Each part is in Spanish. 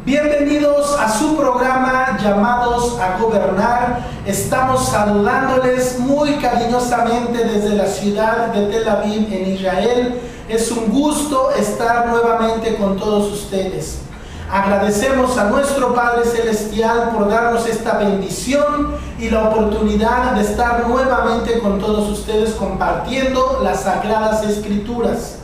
Bienvenidos a su programa Llamados a Gobernar. Estamos saludándoles muy cariñosamente desde la ciudad de Tel Aviv en Israel. Es un gusto estar nuevamente con todos ustedes. Agradecemos a nuestro Padre Celestial por darnos esta bendición y la oportunidad de estar nuevamente con todos ustedes compartiendo las Sagradas Escrituras.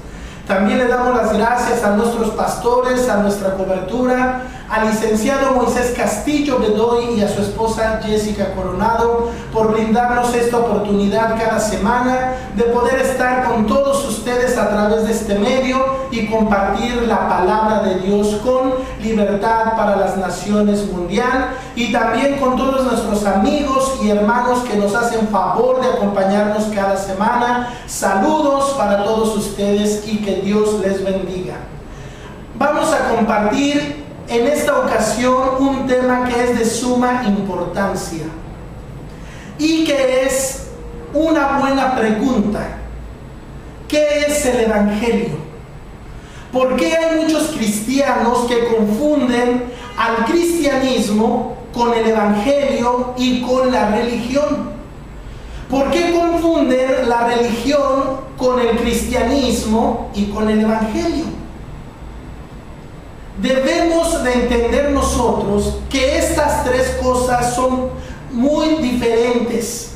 También le damos las gracias a nuestros pastores, a nuestra cobertura, al licenciado Moisés Castillo Bedoy y a su esposa Jessica Coronado por brindarnos esta oportunidad cada semana de poder estar con todos ustedes a través de este medio y compartir la palabra de Dios con libertad para las naciones mundial, y también con todos nuestros amigos y hermanos que nos hacen favor de acompañarnos cada semana. Saludos para todos ustedes y que Dios les bendiga. Vamos a compartir en esta ocasión un tema que es de suma importancia y que es una buena pregunta. ¿Qué es el Evangelio? ¿Por qué hay muchos cristianos que confunden al cristianismo con el Evangelio y con la religión? ¿Por qué confunden la religión con el cristianismo y con el Evangelio? Debemos de entender nosotros que estas tres cosas son muy diferentes.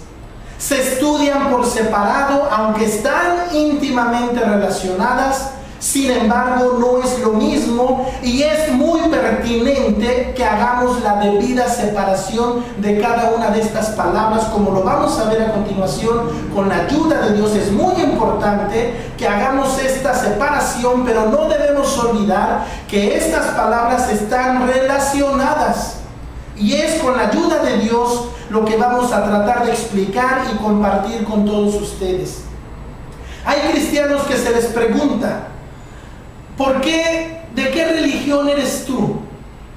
Se estudian por separado, aunque están íntimamente relacionadas. Sin embargo, no es lo mismo, y es muy pertinente que hagamos la debida separación de cada una de estas palabras, como lo vamos a ver a continuación. Con la ayuda de Dios es muy importante que hagamos esta separación, pero no debemos olvidar que estas palabras están relacionadas, y es con la ayuda de Dios lo que vamos a tratar de explicar y compartir con todos ustedes. Hay cristianos que se les pregunta: ¿por qué? ¿De qué religión eres tú?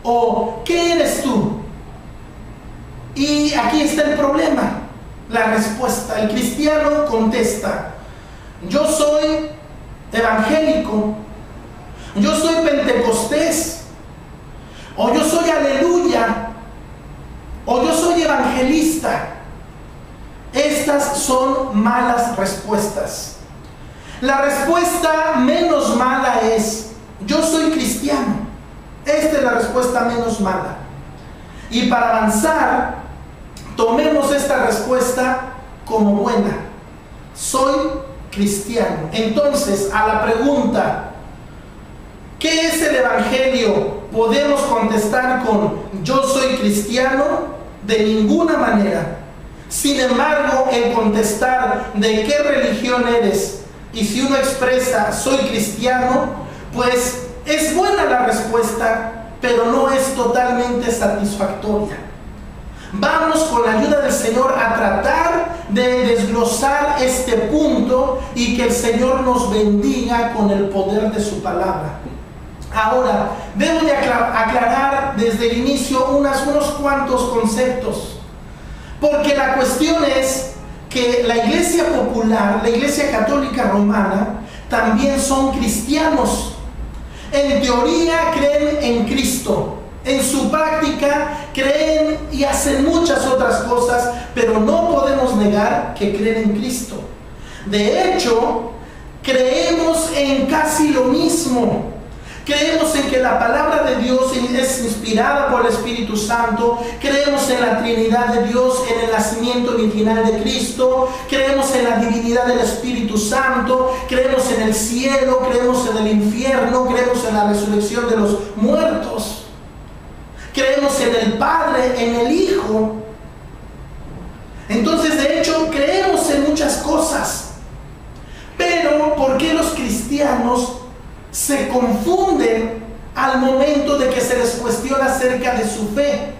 ¿O qué eres tú? Y aquí está el problema, la respuesta. El cristiano contesta: yo soy evangélico, yo soy pentecostés, o yo soy aleluya, o yo soy evangelista. Estas son malas respuestas. La respuesta menos mala es: yo soy cristiano. Esta es la respuesta menos mala. Y para avanzar, tomemos esta respuesta como buena: soy cristiano. Entonces, a la pregunta ¿qué es el Evangelio? Podemos contestar con: yo soy cristiano. De ninguna manera. Sin embargo, el contestar de qué religión eres, y si uno expresa soy cristiano, pues es buena la respuesta, pero no es totalmente satisfactoria. Vamos, con la ayuda del Señor, a tratar de desglosar este punto y que el Señor nos bendiga con el poder de su palabra. Ahora, debo de aclarar desde el inicio unos cuantos conceptos, porque la cuestión es que la Iglesia Popular, la Iglesia Católica Romana, también son cristianos. En teoría creen en Cristo, en su práctica creen y hacen muchas otras cosas, pero no podemos negar que creen en Cristo. De hecho, creemos en casi lo mismo. Creemos en que la palabra de Dios es inspirada por el Espíritu Santo. Creemos en la Trinidad de Dios, en el nacimiento virginal de Cristo. Creemos en la divinidad del Espíritu Santo. Creemos en el cielo, creemos en el infierno, creemos en la resurrección de los muertos. Creemos en el Padre, en el Hijo. Entonces, de hecho, creemos en muchas cosas. Pero, ¿por qué los cristianos se confunden al momento de que se les cuestiona acerca de su fe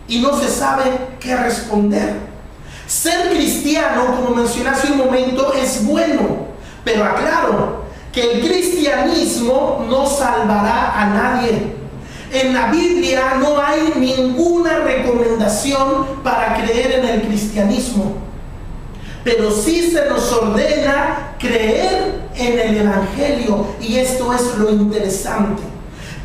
y no se sabe qué responder? Ser cristiano, como mencioné hace un momento, es bueno, pero aclaro que el cristianismo no salvará a nadie. En la Biblia no hay ninguna recomendación para creer en el cristianismo, pero sí se nos ordena creer en el Evangelio, y esto es lo interesante.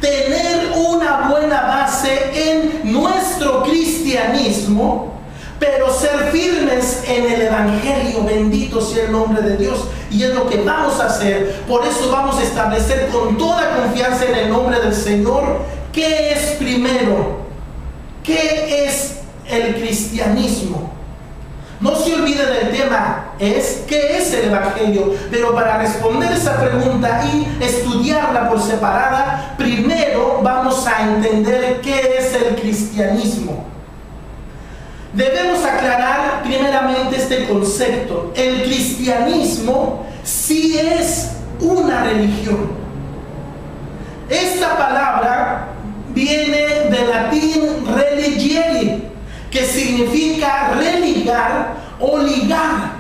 tener una buena base en nuestro cristianismo, pero ser firmes en el Evangelio. Bendito sea el nombre de Dios. Y es lo que vamos a hacer. Por eso vamos a establecer con toda confianza en el nombre del Señor qué es primero, qué es el cristianismo. No se olvide del tema, ¿qué es el Evangelio? Pero para responder esa pregunta y estudiarla por separada, primero vamos a entender qué es el cristianismo. Debemos aclarar primeramente este concepto. El cristianismo sí es una religión. Esta palabra viene del latín religiere, que significa religar o ligar.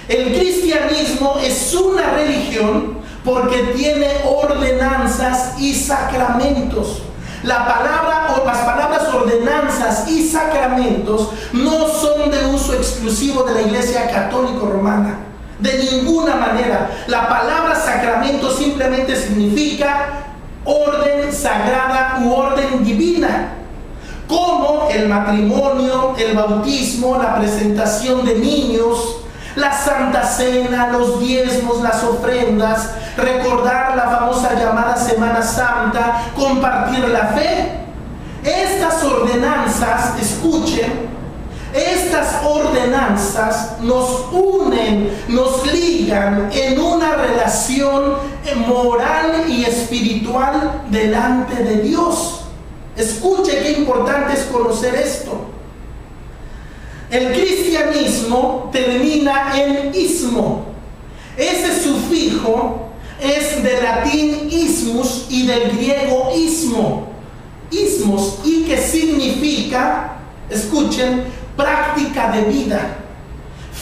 El cristianismo es una religión porque tiene ordenanzas y sacramentos. La palabra o las palabras ordenanzas y sacramentos no son de uso exclusivo de la Iglesia Católica Romana. De ninguna manera. La palabra sacramento simplemente significa orden sagrada u orden divina, como el matrimonio, el bautismo, la presentación de niños, la Santa Cena, los diezmos, las ofrendas, recordar la famosa llamada Semana Santa, compartir la fe. Estas ordenanzas, escuchen, estas ordenanzas nos unen, nos ligan en una relación moral y espiritual delante de Dios. Escuche qué importante es conocer esto. El cristianismo termina en ismo. Ese sufijo es del latín ismus y del griego ismo. Ismos, y que significa, escuchen, práctica de vida,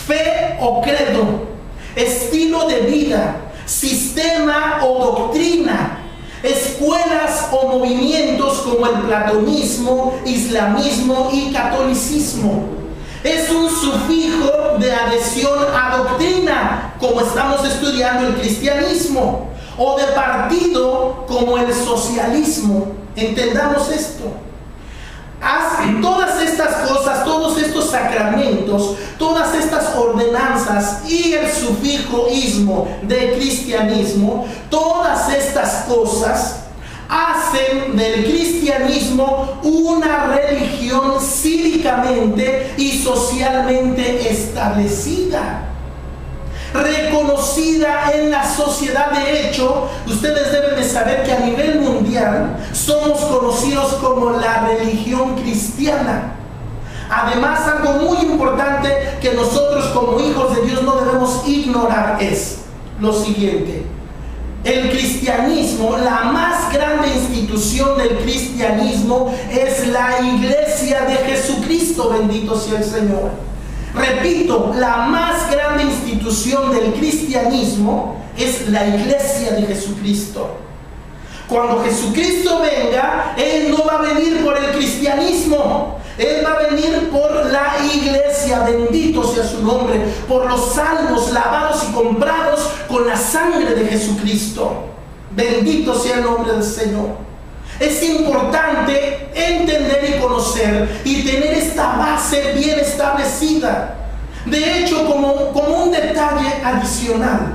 fe o credo, estilo de vida, sistema o doctrina, escuelas o movimientos como el platonismo, islamismo y catolicismo. Es un sufijo de adhesión a doctrina, como estamos estudiando el cristianismo, o de partido, como el socialismo. Entendamos esto. Todas estas cosas, todos estos sacramentos, todas estas ordenanzas y el sufijo ismo de cristianismo, todas estas cosas hacen del cristianismo una religión cívicamente y socialmente establecida, reconocida en la sociedad. De hecho, ustedes deben de saber que a nivel mundial somos conocidos como la religión cristiana. Además, algo muy importante que nosotros como hijos de Dios no debemos ignorar es lo siguiente: el cristianismo, la más grande institución del cristianismo es la Iglesia de Jesucristo. Bendito sea el Señor. Repito, la más grande institución del cristianismo es la Iglesia de Jesucristo. Cuando Jesucristo venga, Él no va a venir por el cristianismo, Él va a venir por la Iglesia. Bendito sea su nombre, por los salvos, lavados y comprados con la sangre de Jesucristo. Bendito sea el nombre del Señor. Es importante entender y conocer y tener esta base bien establecida. De hecho, como un detalle adicional,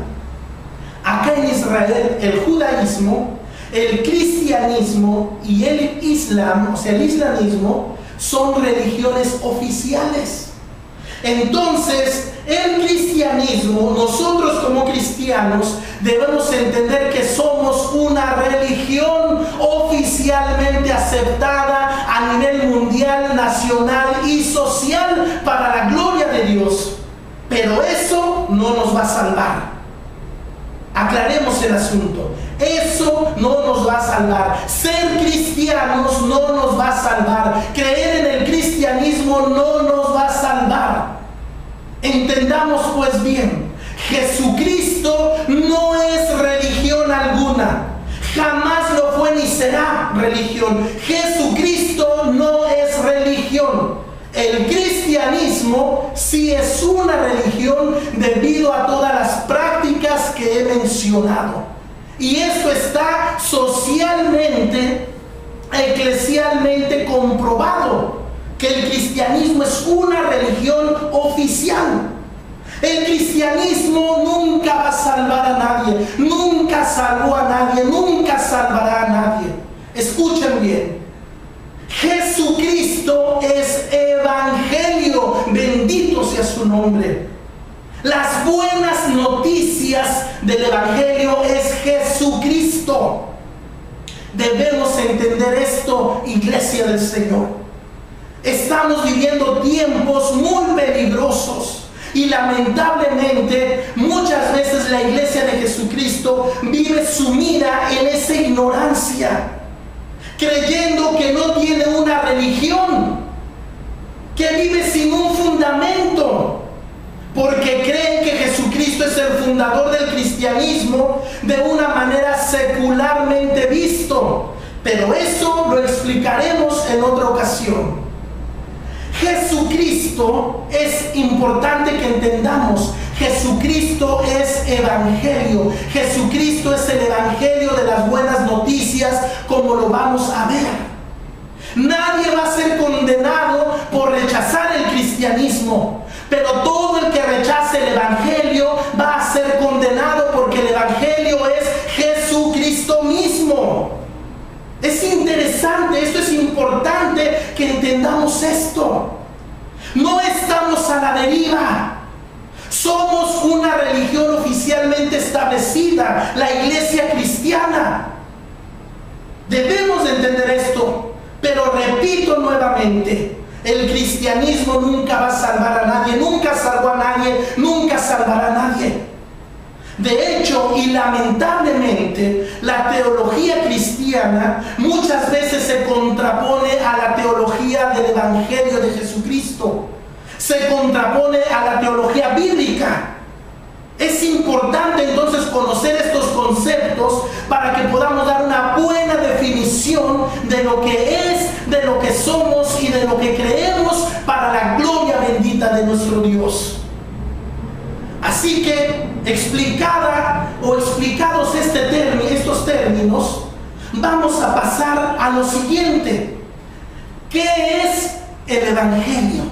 acá en Israel, el judaísmo, el cristianismo y el islam, o sea, el islamismo, son religiones oficiales. Entonces, el cristianismo, nosotros como cristianos, debemos entender que somos una religión oficialmente aceptada a nivel mundial, nacional y social para la gloria de Dios. Pero eso no nos va a salvar. Aclaremos el asunto. Eso no nos va a salvar. Ser cristianos no nos va a salvar. Creer en el cristianismo no nos va a salvar. Entendamos pues bien, Jesucristo no es religión alguna. Jamás lo fue ni será religión. Jesucristo no es religión. El cristianismo sí es una religión debido a todas las prácticas que he mencionado. Y esto está socialmente, eclesialmente comprobado, que el cristianismo es una religión oficial. El cristianismo nunca va a salvar a nadie, nunca salvó a nadie, nunca salvará a nadie. Escuchen bien, Jesucristo es evangelio, bendito sea su nombre. Las buenas noticias del evangelio es Jesucristo. Debemos entender esto, iglesia del Señor. Estamos viviendo tiempos muy peligrosos. Y lamentablemente muchas veces la iglesia de Jesucristo vive sumida en esa ignorancia, creyendo que no tiene una religión, que vive sin un fundamento, porque creen que Jesucristo es el fundador del cristianismo de una manera secularmente visto. Pero eso lo explicaremos en otra ocasión. Jesucristo, es importante que entendamos, Jesucristo es evangelio. Jesucristo es el evangelio de las buenas noticias, como lo vamos a ver. Nadie va a ser condenado por rechazar el cristianismo, pero todo el que rechace el evangelio va a ser condenado, porque el evangelio es Jesucristo mismo. Es interesante, esto es importante que entendamos esto. No estamos a la deriva. Somos una religión oficialmente establecida, la iglesia cristiana. Debemos de entender esto, pero repito nuevamente, el cristianismo nunca va a salvar a nadie, nunca salvó a nadie, nunca salvará a nadie. De hecho, y lamentablemente, la teología cristiana muchas veces se contrapone a la teología del evangelio de Jesucristo. Se contrapone a la teología bíblica. Es importante entonces conocer estos conceptos para que podamos dar una buena definición de lo que es, de lo que somos y de lo que creemos, para la gloria bendita de nuestro Dios. Así que, explicados estos términos, vamos a pasar a lo siguiente. ¿Qué es el evangelio?